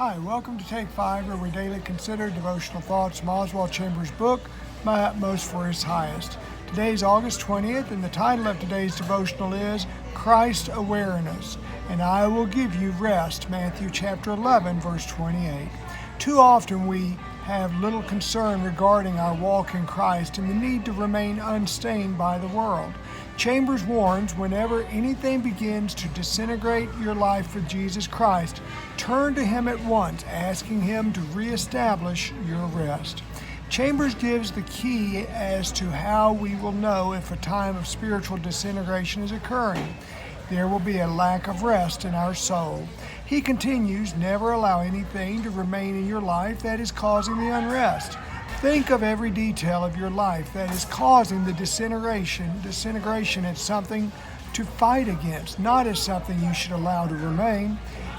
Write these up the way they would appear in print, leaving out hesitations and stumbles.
Hi, welcome to Take 5, where we daily consider devotional thoughts from Oswald Chambers' book, My Utmost for His Highest. Today is August 20th, and the title of today's devotional is Christ Awareness, and I will give you rest, Matthew chapter 11, verse 28. Too often we have little concern regarding our walk in Christ and the need to remain unstained by the world. Chambers warns, whenever anything begins to disintegrate your life with Jesus Christ, turn to Him at once, asking Him to reestablish your rest. Chambers gives the key as to how we will know if a time of spiritual disintegration is occurring. There will be a lack of rest in our soul. He continues, never allow anything to remain in your life that is causing the unrest. Think of every detail of your life that is causing the disintegration as something to fight against, not as something you should allow to remain.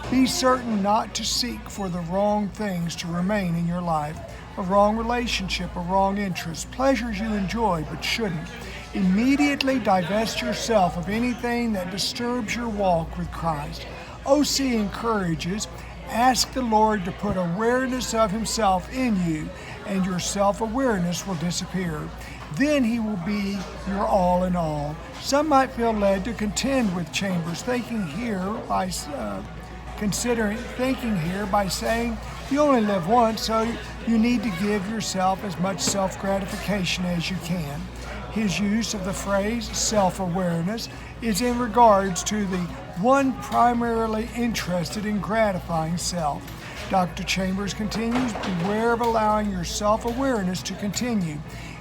Be certain not to seek for the wrong things to remain in your life, a wrong relationship, a wrong interest, pleasures you enjoy but shouldn't. Immediately divest yourself of anything that disturbs your walk with Christ. OC encourages, ask the Lord to put awareness of Himself in you, and your self-awareness will disappear. Then He will be your all in all. Some might feel led to contend with Chambers, thinking here by saying you only live once, so you need to give yourself as much self-gratification as you can. His use of the phrase self-awareness is in regards to the one primarily interested in gratifying self. Dr. Chambers continues, beware of allowing your self-awareness to continue,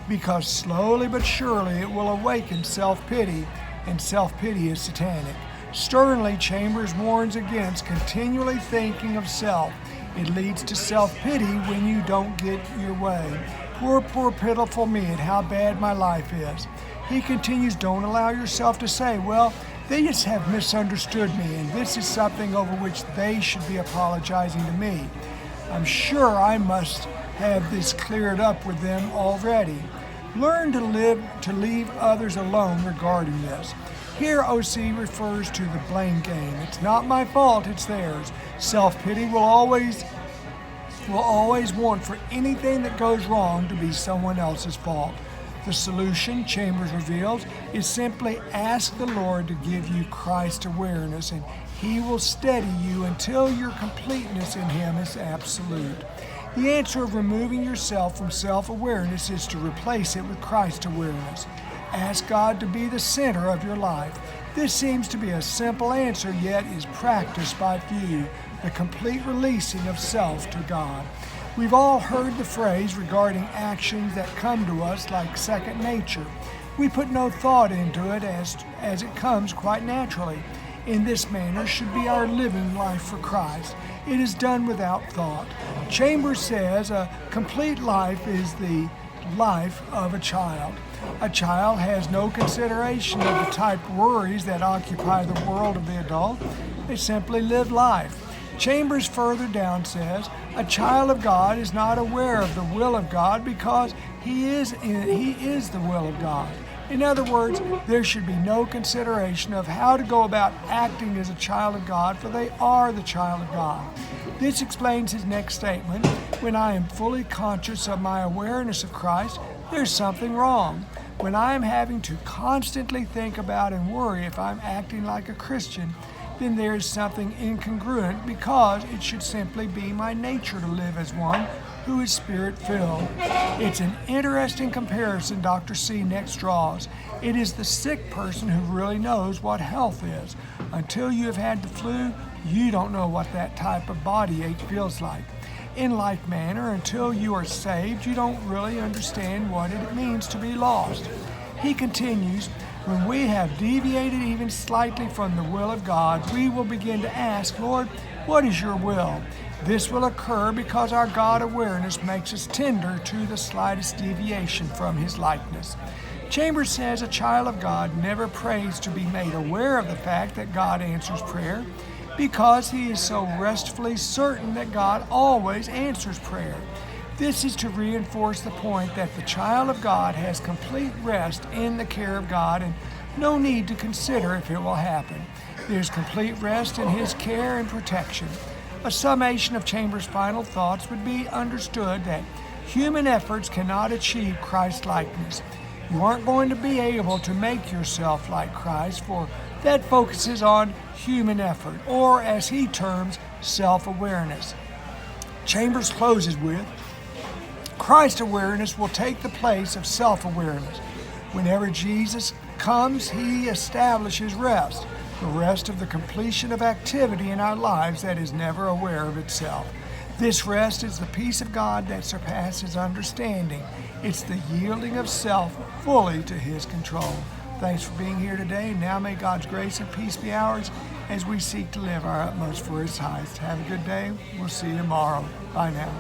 because slowly but surely it will awaken self-pity, and self-pity is satanic. Sternly, Chambers warns against continually thinking of self. It leads to self-pity when you don't get your way. Poor, pitiful me, and how bad my life is. He continues, don't allow yourself to say, well, they just have misunderstood me, and this is something over which they should be apologizing to me. I'm sure I must have this cleared up with them already. Learn to leave others alone regarding this. Here, OC refers to the blame game. It's not my fault, it's theirs. Self-pity will always want for anything that goes wrong to be someone else's fault. The solution, Chambers reveals, is simply ask the Lord to give you Christ awareness, and He will steady you until your completeness in Him is absolute. The answer of removing yourself from self-awareness is to replace it with Christ awareness. Ask God to be the center of your life. This seems to be a simple answer, yet is practiced by few, the complete releasing of self to God. We've all heard the phrase regarding actions that come to us like second nature. We put no thought into it as it comes quite naturally. In this manner should be our living life for Christ. It is done without thought. Chambers says a complete life is the life of a child. A child has no consideration of the type of worries that occupy the world of the adult. They simply live life. Chambers further down says, a child of God is not aware of the will of God because he is the will of God. In other words, there should be no consideration of how to go about acting as a child of God, for they are the child of God. This explains his next statement, when I am fully conscious of my awareness of Christ, there's something wrong. When I am having to constantly think about and worry if I'm acting like a Christian, then there is something incongruent, because it should simply be my nature to live as one who is Spirit-filled. It's an interesting comparison Dr. C next draws. It is the sick person who really knows what health is. Until you have had the flu, you don't know what that type of body ache feels like. In like manner, until you are saved, you don't really understand what it means to be lost. He continues, when we have deviated even slightly from the will of God, we will begin to ask, Lord, what is your will? This will occur because our God awareness makes us tender to the slightest deviation from His likeness. Chambers says a child of God never prays to be made aware of the fact that God answers prayer, because he is so restfully certain that God always answers prayer. This is to reinforce the point that the child of God has complete rest in the care of God and no need to consider if it will happen. There's complete rest in His care and protection. A summation of Chambers' final thoughts would be understood that human efforts cannot achieve Christ-likeness. You aren't going to be able to make yourself like Christ, for that focuses on human effort, or as he terms, self-awareness. Chambers closes with, Christ awareness will take the place of self-awareness. Whenever Jesus comes, he establishes rest, the rest of the completion of activity in our lives that is never aware of itself. This rest is the peace of God that surpasses understanding. It's the yielding of self fully to his control. Thanks for being here today. Now may God's grace and peace be ours as we seek to live our utmost for his highest. Have a good day. We'll see you tomorrow. Bye now.